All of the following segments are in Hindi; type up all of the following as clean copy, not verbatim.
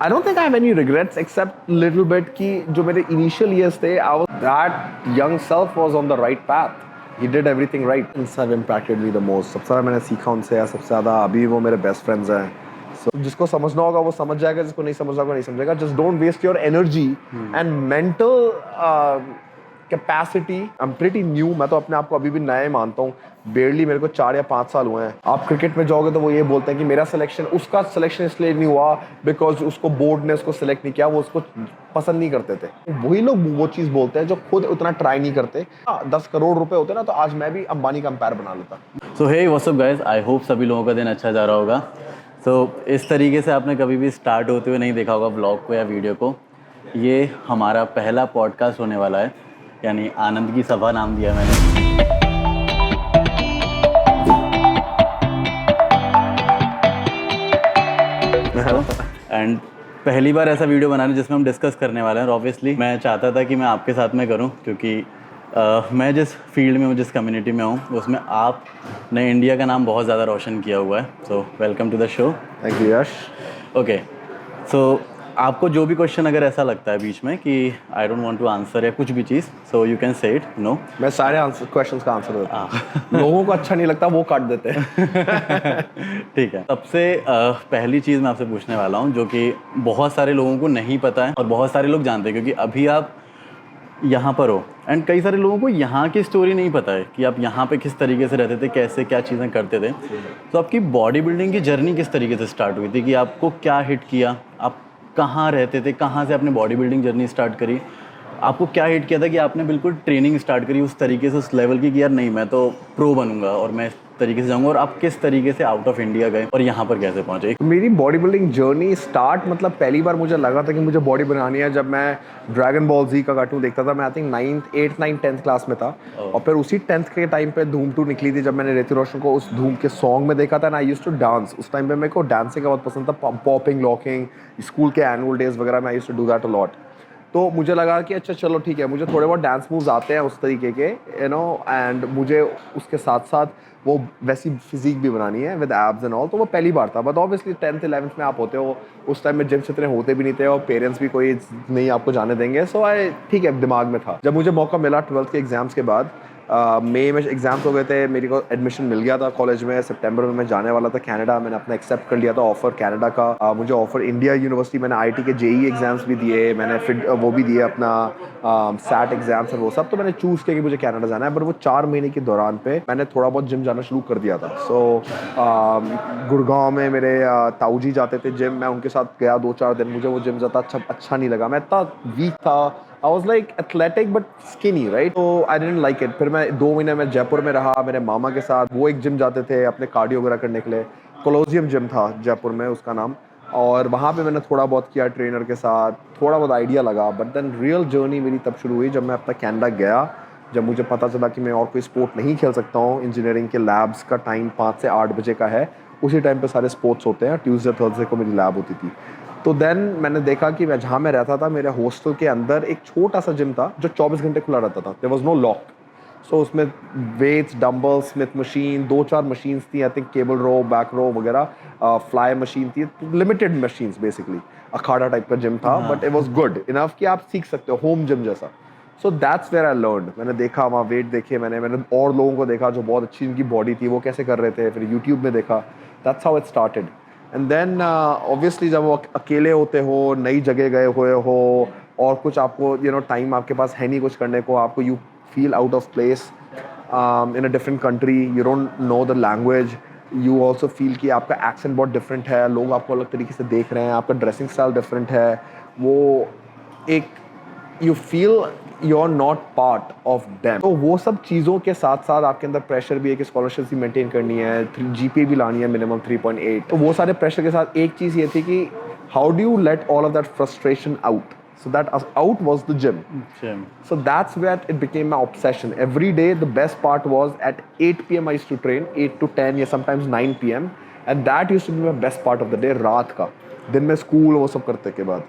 I don't think I have any regrets except little bit कि जो मेरे initial years थे, I was that young self was on the right path. He did everything right. And have impacted me the most. सबसे ज़्यादा मैंने सीखा उनसे या सबसे ज़्यादा अभी वो मेरे best friends हैं. So जिसको समझना होगा वो समझ जाएगा, जिसको नहीं समझना होगा नहीं समझेगा. Just don't waste your energy and mental capacity. I am pretty new. मैं तो अपने आप को अभी भी नया मानता हूँ. बेरली मेरे को 4 या 5 साल हुए हैं. आप क्रिकेट में जाओगे तो वो ये बोलते हैं कि मेरा सिलेक्शन, उसका सिलेक्शन इसलिए नहीं हुआ बिकॉज उसको बोर्ड ने उसको सिलेक्ट नहीं किया, वो उसको पसंद नहीं करते थे. वही लोग वो चीज़ बोलते हैं जो खुद उतना ट्राई नहीं करते. 10 करोड़ रुपए होते ना तो आज मैं भी अंबानी का एम्पायर बना लेता. So hey what's up guys, I hope सभी लोगों का दिन अच्छा जा रहा होगा. सो इस तरीके से आपने कभी भी स्टार्ट होते हुए नहीं देखा होगा ब्लॉग को या वीडियो को. ये हमारा पहला पॉडकास्ट होने वाला है, यानी आनंद की सभा नाम दिया मैंने. एंड पहली बार ऐसा वीडियो बना रहे हैं जिसमें हम डिस्कस करने वाले हैं. और ऑब्वियसली मैं चाहता था कि मैं आपके साथ में करूं, क्योंकि मैं जिस फील्ड में हूँ, जिस कम्युनिटी में हूँ, उसमें आपने इंडिया का नाम बहुत ज़्यादा रोशन किया हुआ है. So welcome to the show. Thank you Yash. Okay, so आपको जो भी क्वेश्चन अगर ऐसा लगता है बीच में कि I don't want to answer या कुछ भी चीज़, so you can say it. No, मैं सारे क्वेश्चंस का आंसर देता हूँ. लोगों को अच्छा नहीं लगता वो काट देते हैं. ठीक है. सबसे पहली चीज़ मैं आपसे पूछने वाला हूँ जो कि बहुत सारे लोगों को नहीं पता है और बहुत सारे लोग जानते हैं, क्योंकि अभी आप यहाँ पर हो एंड कई सारे लोगों को यहाँ की स्टोरी नहीं पता है कि आप यहाँ पे किस तरीके से रहते थे, कैसे क्या चीज़ें करते थे. तो आपकी बॉडी बिल्डिंग की जर्नी किस तरीके से स्टार्ट हुई थी, कि आपको क्या हिट किया, आप कहाँ रहते थे, कहाँ से आपने बॉडी बिल्डिंग जर्नी स्टार्ट करी, आपको क्या हिट किया था कि आपने बिल्कुल ट्रेनिंग स्टार्ट करी उस तरीके से, उस लेवल की कि यार नहीं मैं तो प्रो बनूंगा और मैं इस तरीके से जाऊंगा. और आप किस तरीके से आउट ऑफ इंडिया गए और यहाँ पर कैसे पहुँचे? मेरी बॉडी बिल्डिंग जर्नी स्टार्ट, मतलब पहली बार मुझे लगा था कि मुझे बॉडी बनानी है जब मैं ड्रैगन बॉल जी का कार्टून देखता था. मैं I think 8th 9th 10th class में था. और फिर उसी 10th के टाइम पे धूम 2 निकली थी, जब मैंने ऋतिक रोशन को उस धूम के सॉन्ग में देखा था. And I used to dance. उस टाइम पे मेरे को डांसिंग का बहुत पसंद था. पॉपिंग, लॉकिंग, स्कूल के एनुअल डेज वगैरह में I used to do that a lot. तो मुझे लगा कि अच्छा चलो ठीक है, मुझे थोड़े बहुत डांस मूव्स आते हैं उस तरीके के, यू नो. एंड मुझे उसके साथ साथ वो वैसी फिजिक भी बनानी है विद एब्स एंड ऑल. तो वो पहली बार था. बट ऑब्वियसली 10th 11th में आप होते हो, उस टाइम में जिम से इतने होते भी नहीं थे और पेरेंट्स भी कोई नहीं आपको जाने देंगे. सो आई ठीक है, दिमाग में था. जब मुझे मौका मिला 12th के एग्जाम्स के बाद, मई में एग्जाम्स हो गए थे, मेरे को एडमिशन मिल गया था कॉलेज में. सितंबर में मैं जाने वाला था कनाडा. मैंने अपना एक्सेप्ट कर लिया था ऑफर कनाडा का. मुझे ऑफर इंडिया यूनिवर्सिटी, मैंने आईटी के जेई एग्जाम्स भी दिए, मैंने फिर वो भी दिए अपना सैट एग्जाम्स और वो सब. तो मैंने चूज़ किया कि मुझे कनाडा जाना है. बट वो 4 महीने के दौरान पे मैंने थोड़ा बहुत जिम जाना शुरू कर दिया था. सो गुड़गांव में मेरे ताऊ जी जाते थे जिम. मैं उनके साथ गया 2-4 दिन. मुझे वो जिम ज़्यादा अच्छा नहीं लगा. मैं इतना वीक था. I was like athletic but skinny, right? So I didn't like it. फिर मैं 2 महीने में जयपुर में रहा मेरे मामा के साथ. वो एक जिम जाते थे अपने कार्डियो वगैरह करने के लिए. कोलोजियम जिम था जयपुर में उसका नाम. और वहाँ पे मैंने थोड़ा बहुत किया ट्रेनर के साथ, थोड़ा बहुत आइडिया लगा. बट देन रियल जर्नी मेरी तब शुरू हुई जब मैं अपना कनाडा गया. जब मुझे पता चला कि मैं और कोई स्पोर्ट नहीं खेल सकता हूँ. इंजीनियरिंग के लैब्स का टाइम 5 से 8 बजे का है. उसी टाइम पे सारे स्पोर्ट्स होते हैं. ट्यूसडे थर्सडे को मेरी लैब होती थी. तो देन मैंने देखा कि मैं जहाँ मैं रहता था, मेरे हॉस्टल के अंदर एक छोटा सा जिम था जो 24 घंटे खुला रहता था. There was no lock. So उसमें weights, dumbbells, Smith machine, 2-4 machines थी. I think cable row, back row वगैरह, फ्लाई मशीन थी. Limited machines basically. अखाड़ा टाइप का जिम था. But it was good enough कि आप सीख सकते हो, होम जिम जैसा. So that's where I learned. मैंने देखा वहाँ वेट देखे, मैंने और लोगों को देखा जो बहुत अच्छी उनकी बॉडी थी, वो कैसे कर रहे थे. फिर यूट्यूब में देखा. That's how it started. And then obviously जब वो अकेले होते हो, नई जगह गए हुए हो और कुछ आपको यू नो टाइम आपके पास है नहीं कुछ करने को, आपको you feel out of place in a different country. You don't know the language. You also feel कि आपका एक्सेंट बहुत डिफरेंट है, लोग आपको अलग तरीके से देख रहे हैं, आपका ड्रेसिंग स्टाइल डिफरेंट है. वो एक you feel you are not part of them. तो वो सब चीज़ों के साथ साथ आपके अंदर प्रेशर भी है कि स्कॉलरशिप भी मेंटेन करनी है, जीपीए भी लानी है मिनिमम 3.8. तो वो सारे प्रेशर के साथ एक चीज़ ये थी कि how do you let all of that frustration out. So that out was the gym. So that's where it became my obsession. Every day the best part was at 8 p.m. I used to train, 8 to 10 या sometimes 9 p.m. and that used to be my best part of the day. रात का, दिन में स्कूल वो सब करते के बाद.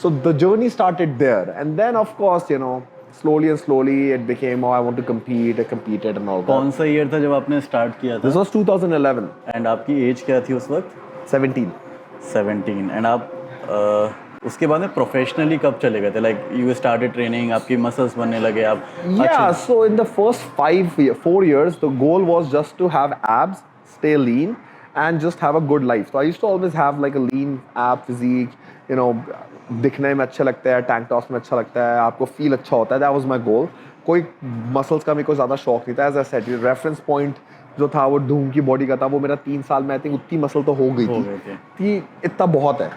So the journey started there, and then of course you know slowly it became, oh I want to compete. I competed and all that. कौन सा ईयर था जब आपने स्टार्ट किया था? This was 2011. एंड आपकी एज क्या थी उस वक्त? 17. एंड आप उसके बाद में प्रोफेशनली कब चले गए थे, लाइक यू स्टार्टेड ट्रेनिंग, आपकी मसल्स बनने लगे आप? Yeah, so in the first 4 years, the goal was just to have abs, stay lean, and just have a good life. So I used to always have like a lean ab physique, you know, दिखने में अच्छा लगता है, टैंक टॉप्स में अच्छा लगता है, आपको फील अच्छा होता है. That was my goal. कोई मसल्स का मेरे को ज़्यादा शौक नहीं था. As I said, reference point जो था वो धूम की बॉडी का था, वो मेरा 3 साल में आई थिंक उतनी मसल तो हो गई थी कि इतना बहुत है.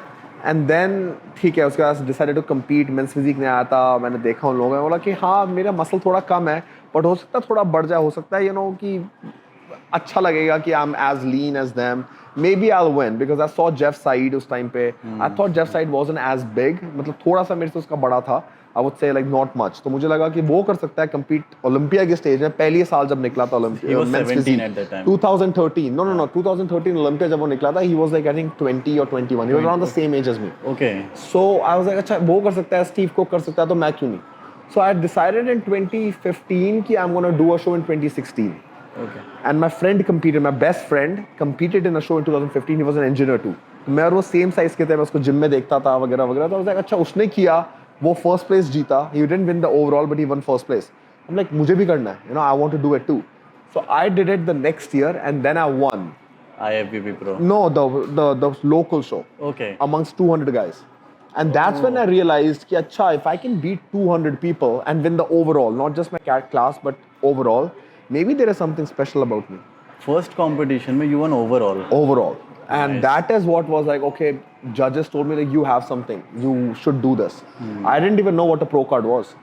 एंड देन ठीक है, उसके बाद decided to compete. Men's physique नहीं आया था, मैंने देखा उन लोगों ने, बोला कि हाँ मेरा मसल थोड़ा कम है बट हो सकता है थोड़ा बढ़ जाए, हो सकता है यू नो कि अच्छा लगेगा कि I am as lean as them, may be I will win because I saw Jeff Seid उस टाइम पे. I thought Jeff Seid wasn't as big, मतलब थोड़ा सा मेरे से उसका बड़ा था, I would say like not much. तो मुझे लगा कि वो कर सकता है कम्पीट ओलंपिया के स्टेज में. पहले साल जब निकला था ओलंपिया 2013, नो 2013 ओलंपिया जब वो निकला था, he was like I think 20 और 21, he was around the same age as me. Okay, so I was like अच्छा वो कर सकता है, स्टीव कुक कर सकता है, तो मैं क्यों नहीं. सो आई डिसाइडेड इन 2015 कि I am gonna do a show in 2016. Okay, And my friend competed, my best friend competed in a show in 2015. He was an engineer too. मैं और वो सेम साइज के थे, मैं उसको जिम में देखता था वगैरह वगैरह. तो लाइक अच्छा उसने किया, वो फर्स्ट प्लेस जीता. He didn't win the overall but he won first place. I'm like मुझे भी करना है, you know, I want to do it too. So I did it the next year and then I won. IFBB Pro. No, the local show. Okay. Amongst 200 guys. And that's when I realized कि अच्छा if I can beat 200 people and win the overall, not just my class but overall, maybe there is something special about me. First competition में you won overall. And Nice. that is what was like, okay, judges told me like you have something, you should do this. I didn't even know what a pro card was.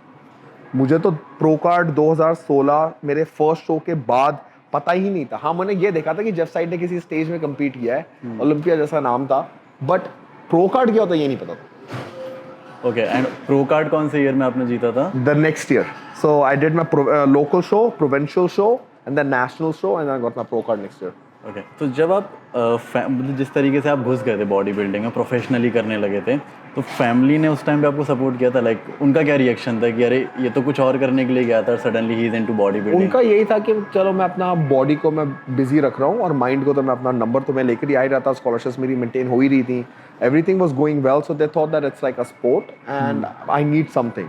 मुझे तो pro card 2016 मेरे फर्स्ट शो के बाद पता ही नहीं था. हाँ मैंने ये देखा था कि जेफ साइड ने किसी स्टेज में compete किया है, ओलंपिया जैसा नाम था, बट pro card क्या होता है ये नहीं पता था. ओके, एंड प्रो कार्ड कौन से ईयर में आपने जीता था? The next year. So I did my local show, provincial show, and then national show, and then I got my pro card next year. Okay, तो जब आप मतलब जिस तरीके से आप घुस गए थे बॉडी बिल्डिंग में, प्रोफेशनली करने लगे थे, तो फैमिली ने उस टाइम पे आपको सपोर्ट किया था? लाइक उनका क्या रिएक्शन था कि अरे ये तो कुछ और करने के लिए गया था, suddenly he is into body building? उनका यही था कि चलो मैं अपना बॉडी को मैं बिजी रख रहा हूँ और माइंड को तो मैं अपना नंबर तो मैं लेकर ही आ ही रहा था. स्कॉलरशिप्स मेरी मेंटेन हो ही रही थी, everything was going well. So they thought that it's like a sport and I need something.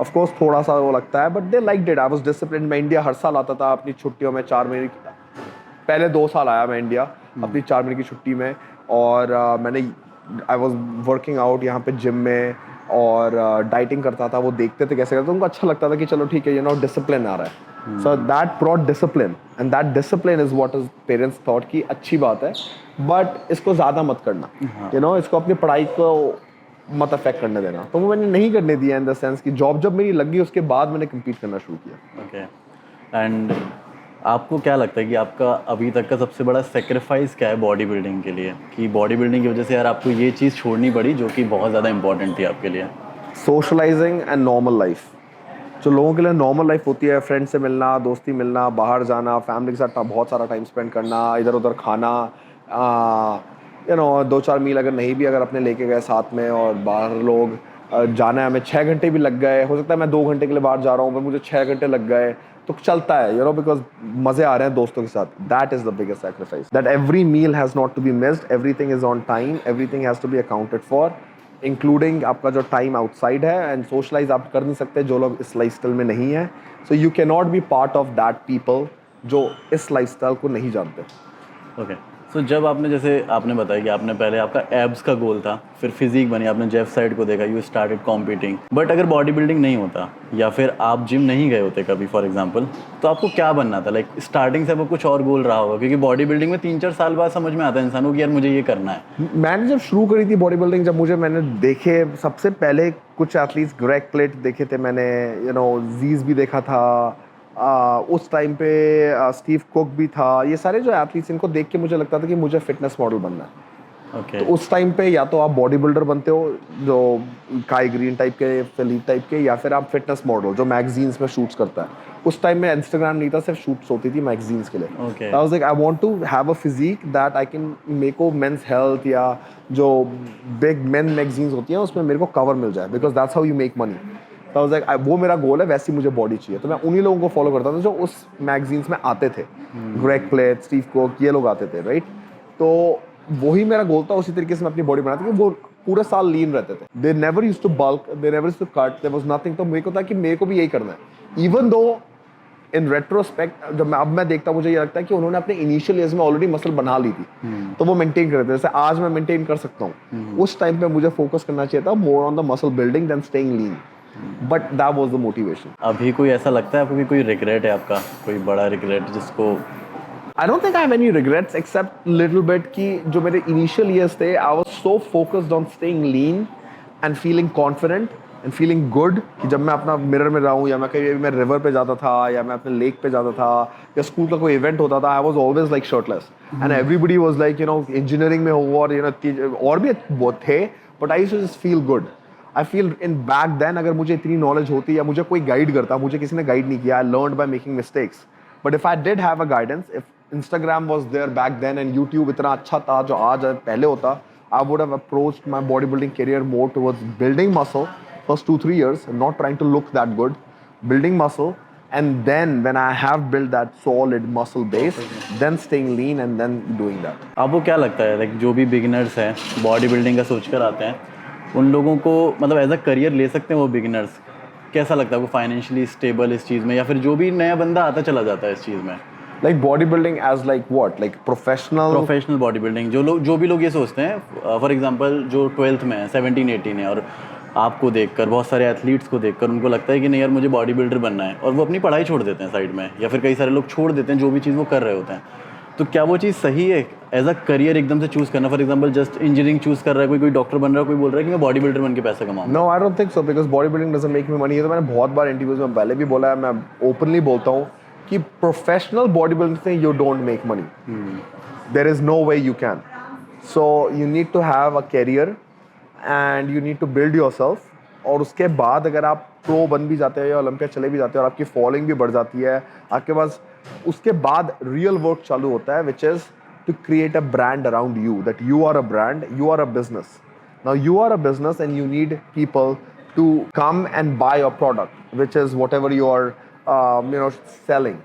Of course थोड़ा सा वो लगता है but they liked it. I was discipline. मैं इंडिया हर साल आता था अपनी छुट्टियों में, 4 महीने पहले 2 साल आया मैं इंडिया अपनी 4 महीने की छुट्टी में. और मैंने आई वाज वर्किंग आउट यहाँ पे जिम में और डाइटिंग करता था. वो देखते थे कैसे करते, उनको अच्छा लगता था कि चलो ठीक है, यू नो डिसिप्लिन आ रहा है. So that brought discipline and that discipline is what is parents thought कि अच्छी बात है बट इसको ज़्यादा मत करना, यू नो इसको अपनी पढ़ाई को मत अफेक्ट करने देना. तो वो मैंने नहीं करने दिया इन द सेंस कि जॉब जब मेरी लगी उसके बाद मैंने कम्पीट करना शुरू किया. ओके, एंड आपको क्या लगता है कि आपका अभी तक का सबसे बड़ा सेक्रीफाइस क्या है बॉडी बिल्डिंग के लिए, कि बॉडी बिल्डिंग की वजह से यार आपको ये चीज़ छोड़नी पड़ी जो कि बहुत ज़्यादा इंपॉर्टेंट थी आपके लिए? Socializing and normal life. जो लोगों के लिए नॉर्मल लाइफ होती है, फ्रेंड से मिलना, दोस्ती मिलना, बाहर जाना, फैमिली के साथ बहुत सारा टाइम स्पेंड करना, इधर उधर खाना, यू नो 2-4 मील अगर नहीं भी अगर अपने लेके गए साथ में और बाहर लोग जाना है, हमें 6 घंटे भी लग गए, हो सकता है मैं 2 घंटे के लिए बाहर जा रहा हूँ पर मुझे 6 घंटे लग गए, तो चलता है, यू नो बिकॉज मज़े आ रहे हैं दोस्तों के साथ. That is the biggest sacrifice. That every meal has not to be missed, everything is on time, everything has to be accounted for, including आपका जो टाइम आउटसाइड है. एंड सोशलाइज आप कर नहीं सकते जो लोग इस लाइफस्टाइल में नहीं है. सो you can not be part of that people जो इस लाइफस्टाइल को नहीं जानते. ओके, सो जब आपने जैसे आपने बताया कि आपने पहले आपका एब्स का गोल था, फिर फिजिक बनी, आपने जेफ साइड को देखा, यू स्टार्टेड कॉम्पिटिंग, बट अगर बॉडी बिल्डिंग नहीं होता या फिर आप जिम नहीं गए होते कभी फॉर एग्जांपल, तो आपको क्या बनना था? लाइक स्टार्टिंग से आपको कुछ और गोल रहा होगा, क्योंकि बॉडी बिल्डिंग में 3-4 साल बाद समझ में आता है इंसान को कि यार मुझे ये करना है. मैंने जब शुरू करी थी बॉडी बिल्डिंग, जब मैंने देखे सबसे पहले कुछ एथलीट्स, ग्रेग प्लेट देखे थे मैंने, यू नो जीज भी देखा था, उस टाइम पे स्टीव कुक भी था. ये सारे जो एथलीट्स, इनको देख के मुझे लगता था कि मुझे फिटनेस मॉडल बनना है. Okay. तो उस टाइम पे या तो आप बॉडी बिल्डर बनते हो जो काई ग्रीन टाइप के, फिलीप टाइप के, या फिर आप फिटनेस मॉडल जो मैगजीन्स में शूट्स करता है. उस टाइम में इंस्टाग्राम नहीं था, सिर्फ शूट्स होती थी मैगजीन्स के लिए. Okay. I was like I want to have a physique that I can make oh men's health या जो बिग मेन मैगजीन्स होती हैं उसमें मेरे को कवर मिल जाए, because that's how you make money. तो आई वाज लाइक वो मेरा गोल है, वैसी मुझे बॉडी चाहिए. तो मैं उन्हीं लोगों को फॉलो करता था जो उस मैगजीन्स में आते थे. ग्रेग प्लेट, स्टीव कुक, ये लोग आते थे, राइट. तो वही मेरा गोल था. उसी तरीके से मैं अपनी बॉडी बनाता कि वो पूरे साल लीन रहते थे. They never used to bulk, they never used to cut, there was nothing. तो मेरे को था कि मेरे को भी यही करना है. Even though in retrospect जब मैं देखता हूँ मुझे ये लगता है कि उन्होंने अपने इनिशियल एज में ऑलरेडी मसल बना ली थी, तो वो मेंटेन कर रहे थे. जैसे आज मैं मेंटेन कर सकता हूँ, उस टाइम पे मुझे फोकस करना चाहिए था more on the muscle building then staying lean. But that was the motivation. अभी कोई ऐसा लगता है आपको कि कोई रिग्रेट है आपका, कोई बड़ा रिग्रेट जिसको? I don't think I have any regrets except little bit कि जो मेरे initial years थे, I was so focused on staying lean and feeling confident and feeling good कि जब मैं अपना मिरर में रहूँ या मैं कहीं मैं रिवर पे जाता था या मैं अपने लेक पे जाता था या स्कूल का कोई इवेंट होता था, I was always like shirtless and everybody was like you know engineering में हो और you know और भी बहुत थे, but I used to just feel good. I feel in back then अगर मुझे इतनी नॉलेज होती या मुझे कोई गाइड करता, मुझे किसी ने गाइड नहीं किया, I learned by making mistakes. But if I did have a guidance, if Instagram was there back then and YouTube इतना अच्छा था जो आज पहले होता, I would have approached my bodybuilding career more towards building muscle first 2-3 years, not trying to look that good, building muscle, and then when I have built that solid muscle base, then staying lean and then doing that. आपको क्या लगता है लाइक जो भी बिगिनर्स हैं बॉडी बिल्डिंग का सोच कर आते हैं, उन लोगों को मतलब एज अ करियर ले सकते हैं वो बिगिनर्स? कैसा लगता है आपको फाइनेंशियली स्टेबल इस चीज़ में, या फिर जो भी नया बंदा आता चला जाता है इस चीज़ में? Like bodybuilding as like what? Like professional body building जो भी लोग ये सोचते हैं, फॉर एग्जांपल जो 12th में है, 17-18 है, और आपको देखकर बहुत सारे एथलीट्स को देखकर उनको लगता है कि नहीं यार मुझे बॉडी बिल्डर बनना है, और वो अपनी पढ़ाई छोड़ देते हैं साइड में, या फिर कई सारे लोग छोड़ देते हैं जो भी चीज़ वो कर रहे होते हैं. तो क्या वो चीज़ सही है एज अ करियर एकदम से चूज़ करना? For example just engineering choose कर रहा है, कोई डॉक्टर बन रहा है, कोई बोल रहा है कि मैं बॉडी बिल्डर बन के पैसा कमाऊँ. No, I don't think so because bodybuilding doesn't make me money. ये तो मैंने बहुत बार इंटरव्यूज में पहले भी बोला है, मैं ओपनली बोलता हूँ कि प्रोफेशनल बॉडी बिल्डिंग से you don't make money. There is no way you can. So you need to have a career and you need to build yourself. और उसके बाद अगर आप प्रो बन भी जाते हैं या ओलंपिया चले भी जाते हैं और आपकी फॉलोइंग भी बढ़ जाती है आपके पास, उसके बाद रियल वर्क चालू होता है which is to create a brand around you, that you are a brand, you are a business. Now you are a business and you need people to come and buy your product which is whatever you are selling.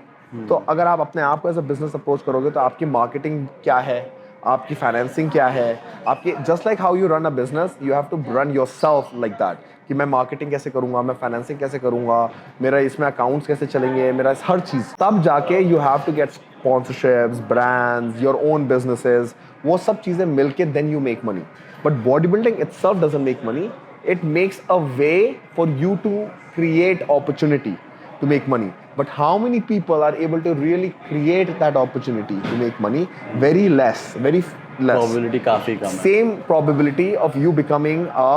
तो अगर आप अपने आप को एज अ बिजनेस अप्रोच करोगे तो आपकी मार्केटिंग क्या है, आपकी फाइनेंसिंग क्या है, आपकी just like how you run a business you have to run yourself like that कि मैं मार्केटिंग कैसे करूंगा, मैं फाइनेंसिंग कैसे करूंगा, मेरा इसमें अकाउंट्स कैसे चलेंगे, मेरा हर चीज़. तब जाके you have to get sponsorships, brands, your own businesses, वो सब चीज़ें मिलके then you make money. But body building itself doesn't make money, it makes a way for you to create opportunity to make money. But how many people are able to really create that opportunity to make money? Very less. Probability काफ़ी कम है. Same probability of you becoming a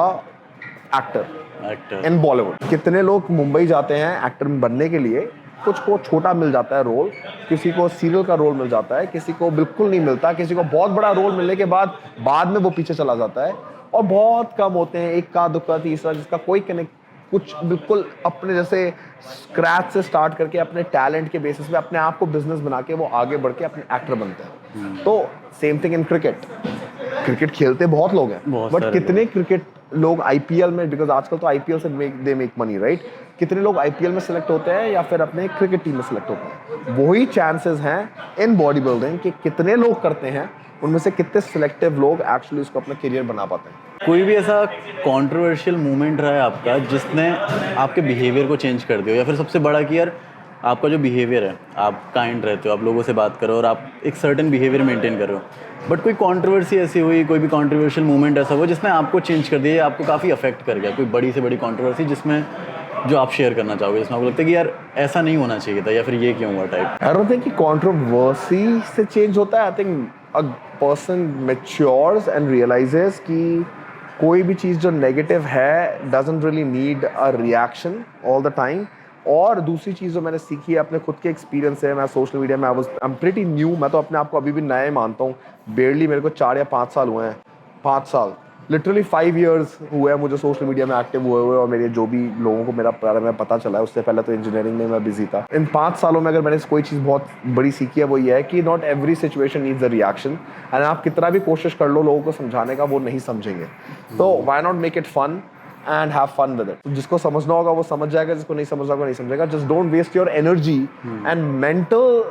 actor in Bollywood. कितने लोग मुंबई जाते हैं एक्टर बनने के लिए, कुछ को छोटा मिल जाता है रोल, किसी को सीरियल का रोल मिल जाता है, किसी को बिल्कुल नहीं मिलता, किसी को बहुत बड़ा रोल मिलने के बाद में वो पीछे चला जाता है, और बहुत कम होते हैं, एक का दुक्का तीसरा जिसका कोई कनेक्ट, कुछ बिल्कुल अपने जैसे स्क्रैच से स्टार्ट करके अपने टैलेंट के बेसिस पे अपने आप को बिजनेस बना के वो आगे बढ़ के अपने एक्टर बनते हैं. तो सेम थिंग इन क्रिकेट खेलते बहुत लोग हैं, बट कितने क्रिकेट लोग आईपीएल में, बिकॉज आजकल तो आईपीएल से दे मेक मनी राइट, कितने लोग आईपीएल में सेलेक्ट होते हैं या फिर अपने क्रिकेट टीम में सेलेक्ट होते हैं. वही चांसेस हैं इन बॉडी बिल्डिंग कि कितने लोग करते हैं, उनमें से कितने सिलेक्टिव लोग एक्चुअली उसको अपना करियर बना पाते हैं. कोई भी ऐसा कंट्रोवर्शियल मोमेंट रहा है आपका जिसने आपके बिहेवियर को चेंज कर दिया, या फिर सबसे बड़ा कि यार आपका जो बिहेवियर है, आप काइंड रहते हो, आप लोगों से बात करो और आप एक सर्टेन बिहेवियर मेंटेन कर रहे हो, बट कोई कंट्रोवर्सी ऐसी हुई, कोई भी कंट्रोवर्शियल मोमेंट ऐसा हुआ जिसने आपको चेंज कर दिया, आपको काफ़ी अफेक्ट कर गया, कोई बड़ी से बड़ी कंट्रोवर्सी जिसमें जो आप शेयर करना चाहोगे, जिसमें आपको लगता है कि यार ऐसा नहीं होना चाहिए था या फिर ये क्यों हुआ टाइप? आई डोंट थिंक कि कंट्रोवर्सी से चेंज होता है. I think a person matures and realizes कि कोई भी चीज़ जो नेगेटिव है doesn't really need a reaction all the time. और दूसरी चीज़ जो मैंने सीखी है अपने खुद के एक्सपीरियंस है, मैं सोशल मीडिया में आई एम प्रीटी न्यू, मैं तो अपने आप को अभी भी नया मानता हूँ. बेरली मेरे को 4 या 5 साल हुए हैं, 5 साल लिटरली 5 years हुए हैं मुझे सोशल मीडिया में एक्टिव हुए, और मेरे जो भी लोगों को मेरा बारे में पता चला है, उससे पहले तो इंजीनियरिंग में मैं बिजी था. इन 5 सालों में अगर मैंने कोई चीज़ बहुत बड़ी सीखी है वो ये है कि not every situation needs a reaction, and आप कितना भी कोशिश कर लो लोगों को समझाने का, वो नहीं समझेंगे. तो why not make it fun and have fun with it. जिसको समझना होगा वो समझ जाएगा, जिसको नहीं समझना होगा नहीं समझेगा. Just don't waste your energy and mental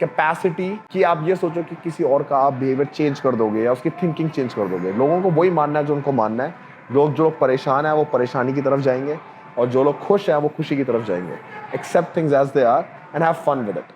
capacity कि आप ये सोचो कि किसी और का आप बिहेवियर चेंज कर दोगे या उसकी थिंकिंग चेंज कर दोगे। लोगों को वही मानना है जो उनको मानना है। जो लोग परेशान है वो परेशानी की तरफ जाएंगे और जो लोग खुश हैं वो खुशी की तरफ जाएंगे। Accept things as they are and have fun with it.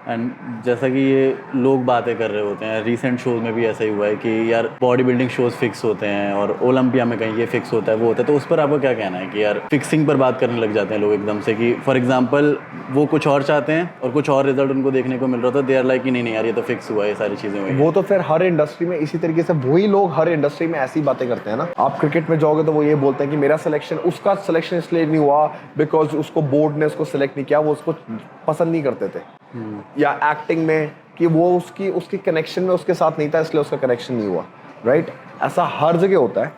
And जैसा कि ये लोग बातें कर रहे होते हैं, रिसेंट शोज में भी ऐसा ही हुआ है कि यार बॉडी बिल्डिंग शोज फिक्स होते हैं और ओलंपिया में कहीं ये फिक्स होता है वो होता है, तो उस पर आपका क्या कहना है कि यार फिक्सिंग पर बात करने लग जाते हैं लोग एकदम से कि फॉर एग्जांपल वो कुछ और चाहते हैं और कुछ और रिजल्ट उनको देखने को मिल रहा था, दे आर लाइक कि नहीं यार ये तो फिक्स हुआ है, ये सारी चीज़ें हुई। वो तो फिर हर इंडस्ट्री में इसी तरीके से वही लोग हर इंडस्ट्री में ऐसी बातें करते हैं ना। आप क्रिकेट में जाओगे तो वो ये बोलते हैं कि मेरा सिलेक्शन, उसका सिलेक्शन इसलिए नहीं हुआ बिकॉज उसको बोर्ड ने उसको सिलेक्ट नहीं किया, वो उसको पसंद नहीं करते थे। या एक्टिंग में कि वो उसकी कनेक्शन में उसके साथ नहीं था इसलिए उसका कनेक्शन नहीं हुआ, राइट? ऐसा हर जगह होता है,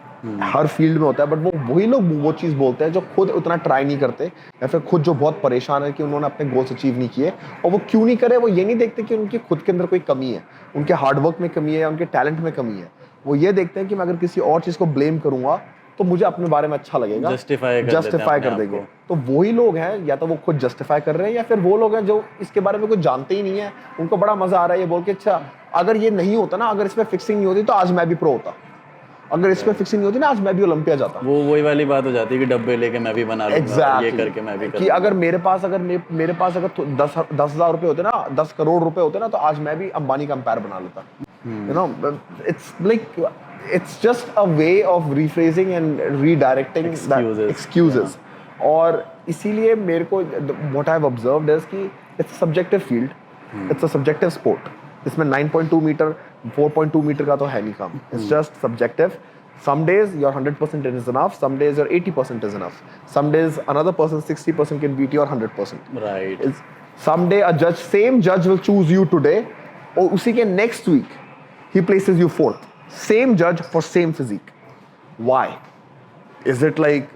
हर फील्ड में होता है। बट वही लोग वो चीज़ बोलते हैं जो खुद उतना ट्राई नहीं करते या फिर खुद जो बहुत परेशान है कि उन्होंने अपने गोल्स अचीव नहीं किए। और वो क्यों नहीं करे, वो ये नहीं देखते कि उनकी खुद के अंदर कोई कमी है, उनके हार्डवर्क में कमी है या उनके टैलेंट में कमी है। वो ये देखते हैं कि मैं अगर किसी और चीज़ को ब्लेम करूंगा तो मुझे अपने बारे में अच्छा लगेगा, जस्टिफाई कर देंगे। तो वही लोग हैं, या तो वो खुद जस्टिफाई कर रहे हैं या फिर वो लोग हैं जो इसके बारे में कुछ जानते ही नहीं है, उनको बड़ा मजा आ रहा है ये बोल के अच्छा अगर ये नहीं होता ना, अगर इसमें फिक्सिंग नहीं होती तो आज मैं भी प्रो होता, अगर इसमें फिक्सिंग नहीं होती ना आज मैं भी ओलंपिया जाता। वो वही वाली बात हो जाती है कि डब्बे लेके मैं भी बना लूंगा, exactly. ये करके मैं भी कि अगर मेरे पास अगर 10,000 रुपए होते ना, 10 करोड़ रुपए होते ना, तो आज मैं भी अंबानी का एम्पायर बना लेता। You know, it's like it's just a way of rephrasing and redirecting excuses. और इसीलिए मेरे को what I've observed is कि it's a subjective field, it's a subjective sport. इसमें 9.2 मीटर 4.2 मीटर का तो है नहीं काम, it's just subjective. Some days your 100% is enough, some days your 80% is enough, some days another person 60% can beat your 100%. Right. Someday a same judge will choose you today और उसी के next week he places you fourth. Same judge for same physique. Why? Is it like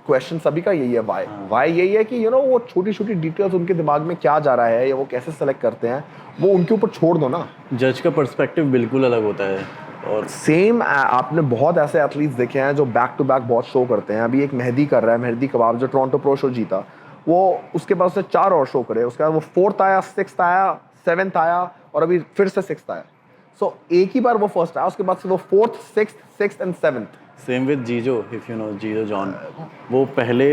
question सभी का यही है why? Why यही है कि you know वो छोटी छोटी डिटेल्स उनके दिमाग में क्या जा रहा है या वो कैसे सेलेक्ट करते हैं वो उनके ऊपर छोड़ दो ना। जज का पर्सपेक्टिव बिल्कुल अलग होता है। और सेम आपने बहुत ऐसे एथलीट्स देखे हैं जो बैक टू बैक बहुत शो करते हैं। अभी एक मेहदी कर रहा है, मेहदी कबाब, जो टोरंटो प्रो शो जीता, वो उसके बाद उसने 4 और शो करे, उसके बाद वो 4th आया, 6th आया, 7th आया और अभी फिर से 6th आया। So, एक ही बार वो फर्स्ट आया, उसके बाद से वो 4th, 6th and 7th। Same with Jijo, if you know Jijo John, वो पहले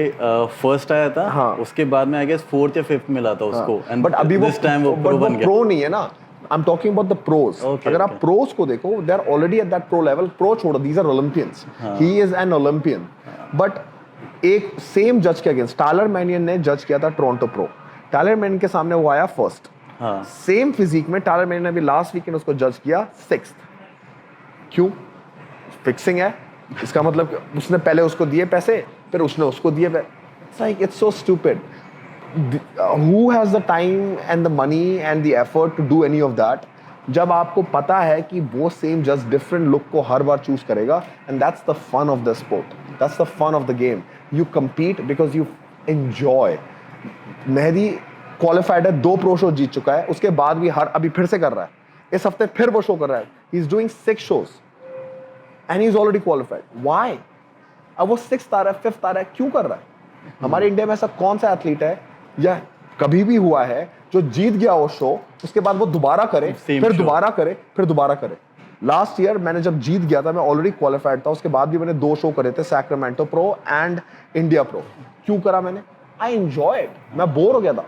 फर्स्ट आया था, हाँ। उसके बाद में आई गेस 4th या 5th मिला था उसको, एंड बट अभी दिस टाइम वो प्रो बन गया। प्रो नहीं है ना, I am talking about the pros. अगर आप प्रोज को देखो, they are already at that pro level. Pro छोड़ो, these are Olympians, he is an Olympian. But एक सेम जज के अगेंस्ट टायलर मैनियन ने जज किया था टोरंटो प्रो, टायलर मैनियन के सामने वो आया फर्स्ट। सेम फिजिक में टायलर मैनियन ने भी लास्ट वीकेंड उसको जज किया 6th। क्यों? फिक्सिंग है, इसका मतलब उसने पहले उसको दिए पैसे, फिर उसने उसको दिए पैसे। It's so stupid. Who has the time and the money and the effort to do any of that? जब आपको पता है कि वो सेम जस्ट डिफरेंट लुक को हर बार चूज करेगा, and that's the fun of the sport, that's the fun of the game. You compete because you enjoy। Mehdi qualified है, 2 प्रो शो जीत चुका है, उसके बाद भी अभी फिर से कर रहा है, इस हफ्ते फिर वो शो कर रहा है। He is doing 6 shows and he is already qualified. Why? अब वो 6th आ रहा है, 5th आ रहा है, क्यों कर रहा है? हमारे इंडिया में ऐसा कौन सा एथलीट है या कभी भी हुआ है जो जीत गया वो शो, उसके बाद वो दोबारा करे, फिर दोबारा करे, फिर दोबारा करे? लास्ट ईयर मैंने जब जीत गया था, मैं ऑलरेडी क्वालिफाइड था, उसके बाद भी मैंने 2 शो करे थे, Sacramento pro and India pro. क्यों करा मैंने? I enjoy it. मैं बोर हो गया था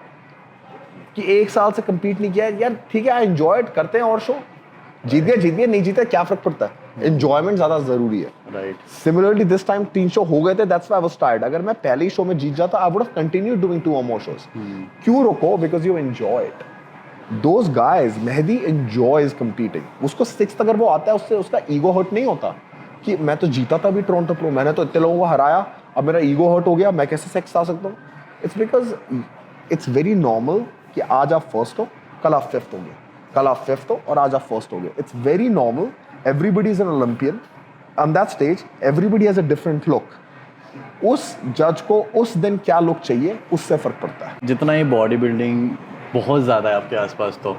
कि 1 साल से कंपीट नहीं किया यार, ठीक है, आई एंजॉय इट, करते हैं और शो। जीत गए, नहीं जीते क्या फर्क पड़ता है? एंजॉयमेंट ज्यादा जरूरी है, right? Similarly this time 3 show हो गए थे, that's why I was tired. अगर मैं पहले ही शो में जीत जाता, I would have continued doing 2 or more shows। क्यों रोको? Because you enjoy it. Those guys, Mehdi enjoys competing. उसको 6th अगर वो आता है, उससे उसका ईगो हर्ट नहीं होता कि मैं तो जीता था भी टोरंटो प्रो, मैंने तो इतने लोगों को हराया, अब मेरा ईगो हर्ट हो गया, मैं कैसे 6th आ सकता हूँ? It's because it's very normal कि आज आप फर्स्ट हो, कल आप 5th होंगे, कल आप 5th हो और आज आप फर्स्ट होंगे। It's very normal. Everybody is an Olympian. On that stage everybody has a different look. उस जज को उस दिन क्या लुक चाहिए, उससे फर्क पड़ता है। जितना ये बॉडी बिल्डिंग बहुत ज़्यादा है आपके आसपास, तो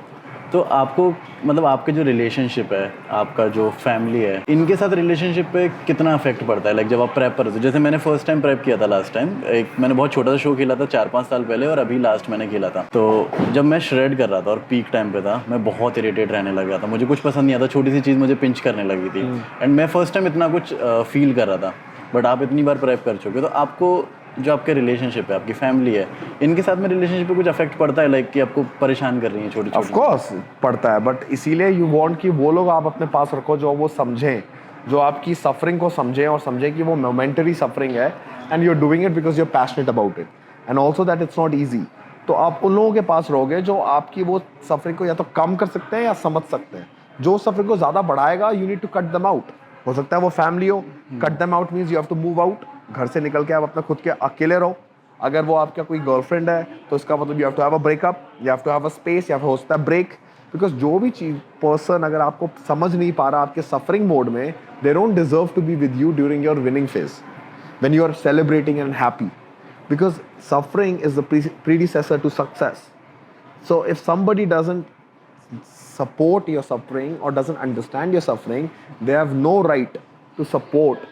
तो आपको मतलब आपके जो रिलेशनशिप है, आपका जो फैमिली है, इनके साथ रिलेशनशिप पे कितना इफेक्ट पड़ता है? लाइक जब आप प्रेप करते हो, जैसे मैंने फर्स्ट टाइम प्रेप किया था लास्ट टाइम, एक मैंने बहुत छोटा सा शो खेला था 4-5 साल पहले, और अभी लास्ट मैंने खेला था। तो जब मैं श्रेड कर रहा था और पीक टाइम पे था, मैं बहुत इरिटेट रहने लग गया था, मुझे कुछ पसंद नहीं आता, छोटी सी चीज़ मुझे पिंच करने लगी थी। एंड मैं फर्स्ट टाइम इतना कुछ फील कर रहा था। बट आप इतनी बार प्रेप कर चुके हो, तो आपको जो आपके रिलेशनशिप है, आपकी फैमिली है, इनके साथ में रिलेशनशिप पे कुछ अफेक्ट पड़ता है? लाइक कि आपको परेशान कर रही है छोटी ऑफ छोटी? कोर्स पड़ता है, बट इसीलिए यू वांट कि वो लोग आप अपने पास रखो जो वो समझें, जो आपकी सफरिंग को समझें और समझें कि वो मोमेंटरी सफरिंग है and you are doing it because you are passionate about it and also that it's not easy. तो आप उन लोगों के पास रहोगे जो आपकी वो सफरिंग को या तो कम कर सकते हैं या समझ सकते हैं। जो सफरिंग को ज़्यादा बढ़ाएगा, you need to cut them out. हो सकता है वो फैमिली हो, cut them out means you have to move out, घर से निकल के आप अपना खुद के अकेले रहो। अगर वो आपका कोई गर्लफ्रेंड है तो इसका मतलब you have to have a breakup, you have to have a space, या फिर हो सकता है ब्रेक। बिकॉज जो भी चीज पर्सन अगर आपको समझ नहीं पा रहा आपके सफरिंग मोड में, they don't deserve to be with you during your winning phase when you are celebrating and happy, because suffering is the predecessor to success. So if somebody doesn't support your suffering or doesn't understand your suffering, they have no right to support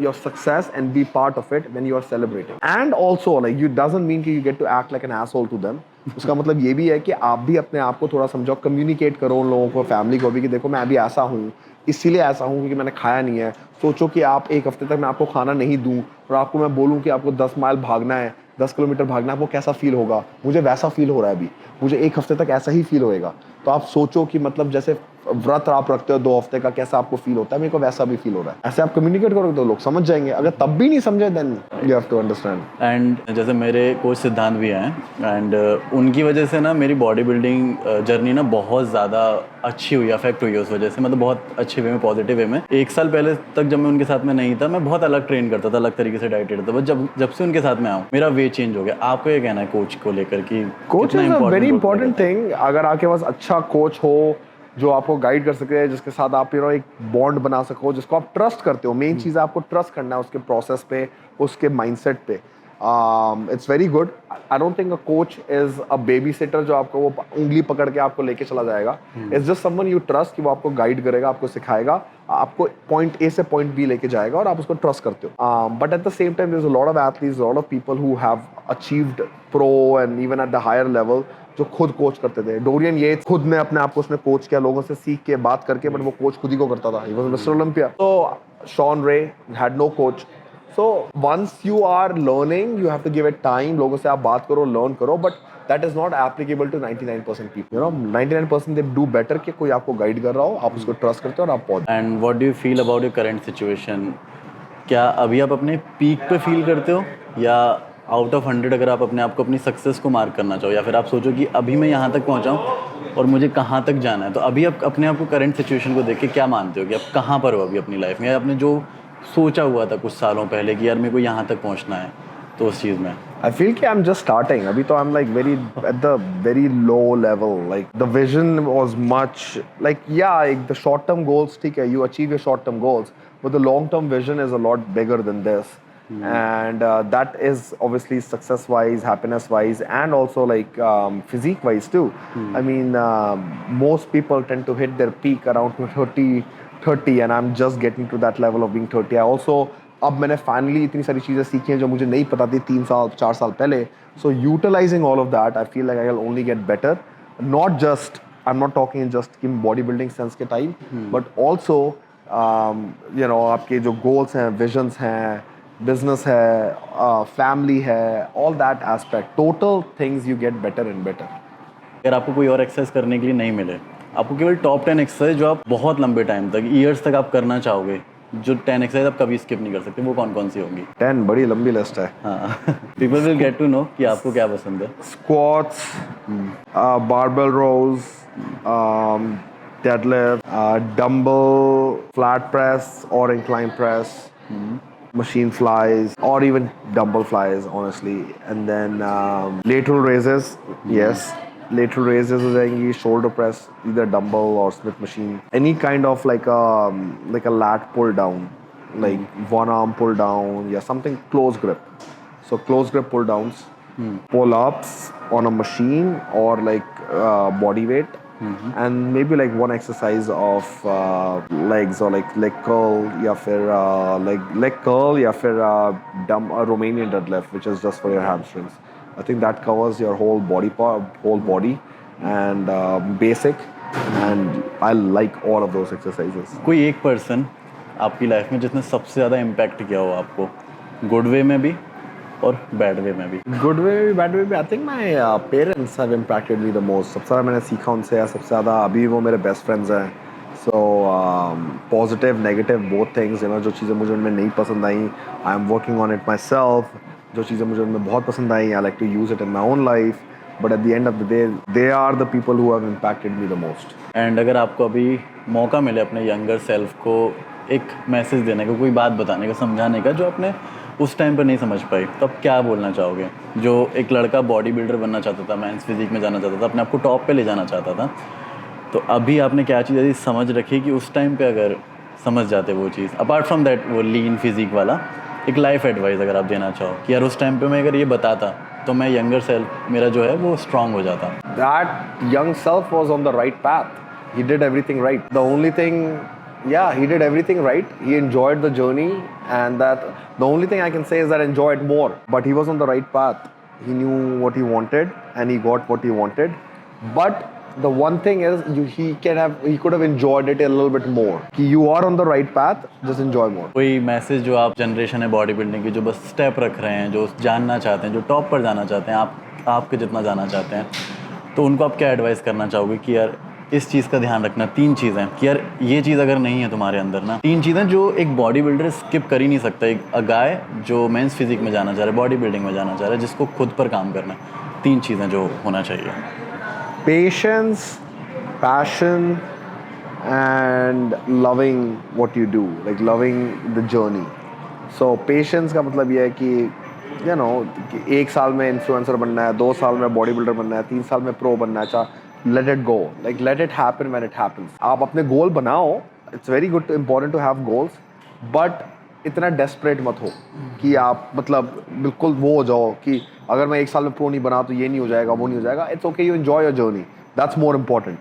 your success and be part of it when you are celebrating. And also like you doesn't mean कि you get to act like an asshole to them. उसका मतलब ये भी है कि आप भी अपने आप को थोड़ा समझाओ, कम्युनिकेट करो उन लोगों को, फैमिली को भी, कि देखो मैं अभी ऐसा हूँ, इसीलिए ऐसा हूँ क्योंकि मैंने खाया नहीं है। सोचो कि आप एक हफ्ते तक मैं आपको खाना नहीं दूँ और आपको मैं बोलूँ कि आपको 10 माइल भागना है, 10 किलोमीटर भागना है, आपको कैसा फील होगा? मुझे वैसा फील हो रहा है अभी, मुझे एक हफ्ते तक ऐसा ही फील होएगा। तो आप सोचो कि मतलब जैसे व्रत आप रखते हो 2 हफ्ते का, कैसा आपको फील होता है, मेरे को वैसा भी फील हो रहा है। ऐसे आप कम्युनिकेट करोगे तो लोग समझ जाएंगे। अगर तब भी नहीं समझे, then you have to understand. And जैसे मेरे कोच सिद्धांत भी हैं, एंड उनकी वजह से ना मेरी बॉडी बिल्डिंग जर्नी ना बहुत ज़्यादा अच्छी हुई, अफेक्ट हुई उस वजह से, मतलब बहुत अच्छे वे में, पॉजिटिव वे में। 1 साल पहले तक जब मैं उनके साथ में नहीं था, मैं बहुत अलग ट्रेन करता था, अलग तरीके से डाइटेड था, बट जब से उनके साथ में आऊँ, मेरा वे चेंज हो गया। आपको ये कहना है कोच को लेकर कि coach is a very important thing. अगर आपके पास अच्छा कोच हो जो आपको गाइड कर सके, जिसके साथ आप एक बॉन्ड बना सको, जिसको आप ट्रस्ट करते हो, मेन चीज़ है आपको ट्रस्ट करना है उसके प्रोसेस पे, उसके माइंडसेट पे। It's very good. I don't think a coach is a baby sitter जो आपको वो उंगली पकड़ के आपको लेके चला जाएगा। It's just someone you trust कि वो आपको गाइड करेगा, आपको सिखाएगा, आपको पॉइंट ए से पॉइंट बी लेके जाएगा और आप उसको ट्रस्ट करते हो। But at the same time there is a lot of athletes, lot of people who have achieved pro and even at the higher level, जो खुद कोच करते थे। डोरियन ये खुद ने अपने आप को उसने कोच किया, लोगों से सीख के बात करके, बट वो कोच खुद ही को करता था। He was mister Olympia. तो Shawn Ray had no coach. So once you are learning, you have to give it time. लोगों से आप बात करो, लर्न करो, but that is not applicable to 99% people. 99% they do better कि कोई आपको गाइड कर रहा हो, आप उसको ट्रस्ट करते हो और आप पहुंच। And what do you feel about your current situation? क्या अभी आप अपने पीक पे फील करते हो, या आउट ऑफ 100 अगर आप अपने आप को, अपनी सक्सेस को मार्क करना चाहो, या फिर आप सोचो कि अभी मैं यहाँ तक पहुँचा हूँ और मुझे कहाँ तक जाना है, तो अभी आप अपने आप को करंट सिचुएशन को देख के क्या मानते हो कि आप कहाँ पर हो अभी अपनी लाइफ में, या आपने जो सोचा हुआ था कुछ सालों पहले कि यार मेरे को यहाँ तक पहुँचना है, तो उस चीज़ में? I feel कि I'm just starting. अभी तो I'm like very at the very low level. Like the vision was much like like the short term goals, ठीक है, you achieve your short term goals, but the long term vision is a lot bigger than this. And that is obviously success wise, happiness wise, and also like physique wise too. I mean, most people tend to hit their peak around 30, and I'm just getting to that level of being 30. I also अब मैंने फाइनली इतनी सारी चीज़ें सीखी हैं जो मुझे नहीं पता थी 3 साल 4 साल पहले। So utilising all of that, I feel like I will only get better. Not just, I am not talking just कि बॉडी बिल्डिंग सेंस के टाइम, बट ऑल्सो आपके जो गोल्स हैं, विजन्स हैं, बिजनेस है, फैमिली है, all that aspect, total things you get better and better. अगर आपको कोई और एक्सरसाइज करने के लिए नहीं मिले, आपको केवल टॉप 10 एक्सरसाइज जो आप बहुत लंबे टाइम तक, ईयर्स तक आप करना चाहोगे, जो 10 एक्सरसाइज आप कभी स्किप नहीं कर सकते, वो कौन कौन सी होंगी? 10 बड़ी लंबी लिस्ट है। हाँ, people will get to know कि आपको क्या पसंद है। Squats, barbell rows, deadlift, dumbbell flat press or incline press, machine flies, or even dumbbell flies, honestly. And then lateral raises, yes. Lateral raises हो जाएंगी, shoulder press, either dumbbell or Smith machine. Any kind of like a lat pull down, like one arm pull down, yeah, something close grip. So close grip pull downs, pull ups on a machine or like body weight, and maybe like one exercise of legs or like leg curl या फिर leg curl या फिर Romanian deadlift, which is just for your hamstrings. I think that covers your whole body and basic, and I like all of those exercises. कोई एक पर्सन आपकी लाइफ में जिसने सबसे ज़्यादा इम्पैक्ट किया हो आपको, गुड वे में भी और बैड वे में भी? Good way, bad way, I think my parents have impacted me the most. सबसे ज़्यादा मैंने सीखा उनसे, या सबसे ज़्यादा अभी वो मेरे बेस्ट फ्रेंड्स हैं. So positive, negative, both things. You know, जो चीज़ें मुझे उनमें नहीं पसंद आई, I am working on it myself. जो चीज़ें मुझे उनमें बहुत पसंद आई, I like to use it in my own life. But at the end of the day, they are the people who have impacted me the most. And अगर आपको अभी मौका मिले अपने यंगर सेल्फ को एक मैसेज देने का, कोई बात बताने का, समझाने का, जो आपने उस टाइम पर नहीं समझ पाई, तो आप क्या बोलना चाहोगे? जो एक लड़का बॉडी बिल्डर बनना चाहता था, मेंस फिजिक में जाना चाहता था, अपने आप को टॉप पे ले जाना चाहता था, तो अभी आपने क्या चीज़ ऐसी समझ रखी कि उस टाइम पे अगर समझ जाते वो चीज़, अपार्ट फ्रॉम दैट वो लीन फिजिक वाला, एक लाइफ एडवाइस अगर आप देना चाहो कि यार उस टाइम पे मैं अगर ये बताता तो मैं यंगर सेल्फ मेरा जो है वो स्ट्रांग हो जाता? That young self was on the right path. He did everything right. The only thing, yeah, he did everything right. He enjoyed the journey, and that the only thing I can say is that enjoy it more. But he was on the right path. He knew what he wanted, and he got what he wanted. But the one thing is, he could have enjoyed it a little bit more. कि you are on the right path, just enjoy more. कोई मैसेज जो आप जनरेशन है बॉडी बिल्डिंग की, जो बस स्टेप रख रहे हैं, जो जानना चाहते हैं, जो टॉप पर जाना चाहते हैं, आपके जितना जाना चाहते हैं, तो उनको आप क्या एडवाइस करना चाहोगे कि यार इस चीज़ का ध्यान रखना? 3 चीज़ें कि यार ये चीज़ अगर नहीं है तुम्हारे अंदर ना, 3 चीज़ें जो एक बॉडी बिल्डर स्किप कर ही नहीं सकता, एक गाय जो मेंस फिजिक में जाना चाह रहा है, बॉडी बिल्डिंग में जाना चाह रहा है, जिसको खुद पर काम करना है, 3 चीज़ें जो होना चाहिए. Patience, passion, and loving what you do, like loving the journey. So patience का मतलब ये है कि you know, कि 1 साल में इन्फ्लुएंसर बनना है, 2 साल में बॉडी बिल्डर बनना है, 3 साल में प्रो बनना है, let it go, like let it happen when it happens. आप अपने गोल बनाओ, it's very good, important to have goals, but इतना डेस्परेट मत हो कि आप मतलब बिल्कुल वो हो जाओ कि अगर मैं 1 साल में प्रो नहीं बना तो ये नहीं हो जाएगा, वो नहीं हो जाएगा. It's okay, you enjoy your journey, that's more important,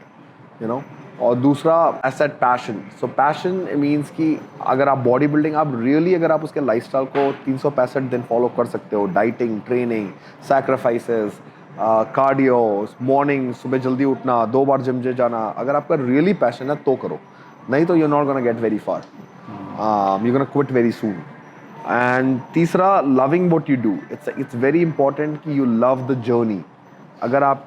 you know. और दूसरा एसेट पैशन. सो पैशन मीन्स कि अगर आप बॉडी बिल्डिंग, आप रियली अगर आप उसके लाइफस्टाइल को 365 दिन फॉलो कर सकते हो, dieting, training, sacrifices, cardio, morning सुबह जल्दी उठना, 2 बार जिम जाना, अगर आपका रियली पैशन है तो करो, नहीं तो you are not gonna get very far. You're gonna quit very soon. And तीसरा, loving what you do. It's very important कि you love the journey. अगर आप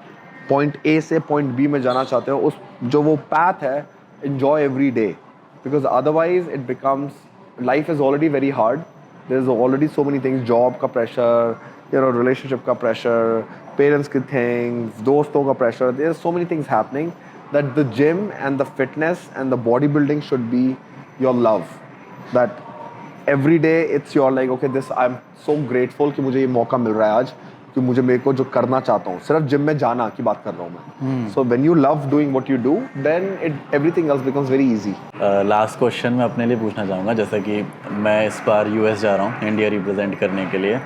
point A से point B में जाना चाहते हो, उस जो वो path है, enjoy every day. Because otherwise it becomes, life is already very hard. There's already so many things, job का pressure, you know, relationship का pressure, parents के things, दोस्तों का pressure. There's so many things happening that the gym and the fitness and the bodybuilding should be your love. That every day it's your like, okay, this I'm so grateful कि मुझे ये मौका मिल रहा है आज, कि मुझे मेरे को जो करना चाहता हूँ, सिर्फ जिम में जाना की बात कर रहा हूँ मैं. So when you love doing what you do, then everything else becomes very easy. Last question मैं अपने लिए पूछना चाहूँगा, जैसा कि मैं इस बार US जा रहा हूँ इंडिया रिप्रेजेंट करने के लिए.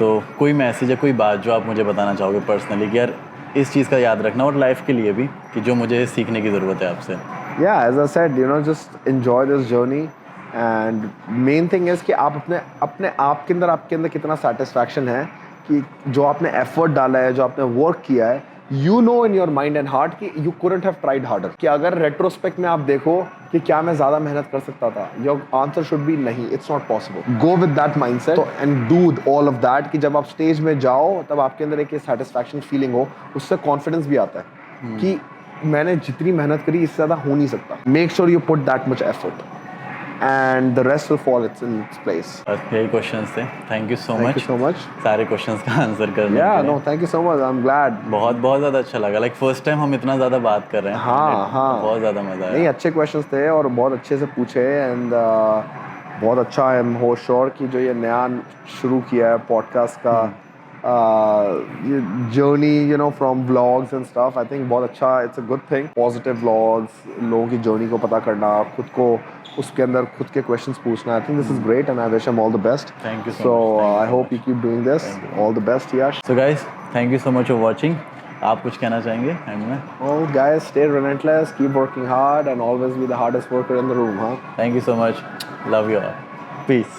So कोई मैसेज या कोई बात जो आप मुझे बताना चाहोगे पर्सनली कि यार इस चीज़ का याद रखना, और लाइफ के लिए भी, कि जो मुझे सीखने की ज़रूरत है आपसे? Yeah, as I said, you know, just enjoy this journey. And main thing is कि आप अपने आप के अंदर कितना सेटिस्फैक्शन है कि जो आपने एफर्ट डाला है, जो आपने वर्क किया है, you know in your mind and heart कि you couldn't have tried harder. कि अगर रेट्रोस्पेक्ट में आप देखो कि क्या मैं ज़्यादा मेहनत कर सकता था, योर आंसर शुड बी नहीं, it's not possible. Go with that mindset and do all of that, कि जब आप स्टेज में जाओ तब आपके अंदर एक सेटिस्फैक्शन फीलिंग हो, उससे कॉन्फिडेंस भी आता है कि मैंने जितनी मेहनत करी इससे ज़्यादा हो नहीं सकता. Make sure you put that much effort and the rest will fall in its place. यही क्वेश्चंस थे. Thank you so much. Thank you so much. सारे क्वेश्चंस का आंसर करने Yeah, के लिए. no, thank you so much. I'm glad. बहुत ज़्यादा अच्छा लगा. लाइक फर्स्ट टाइम हम इतना ज़्यादा बात कर रहे हैं. हाँ. बहुत ज़्यादा मज़ा आया. नहीं, अच्छे क्वेश्चंस थे और बहुत अच्छे से पूछे, एंड बहुत अच्छा है. हो श्योर कि जो ये नया शुरू किया है पॉडकास्ट का ये journey, you know, from vlogs and stuff, I think बहुत अच्छा. It's a good thing. Positive vlogs, लोगों की जर्नी को पता करना, खुद को उसके अंदर खुद के क्वेश्चंस पूछना. I think this is great and I wish him all the best. Thank you so so much. Thank you I so hope you keep doing this. All the best, Yash. So guys, thank you so much for watching. आप कुछ कहना चाहेंगे एंड में? Well, guys, stay relentless, keep working hard, and always be the hardest worker in the room, huh? Thank you so much, love you all, piece.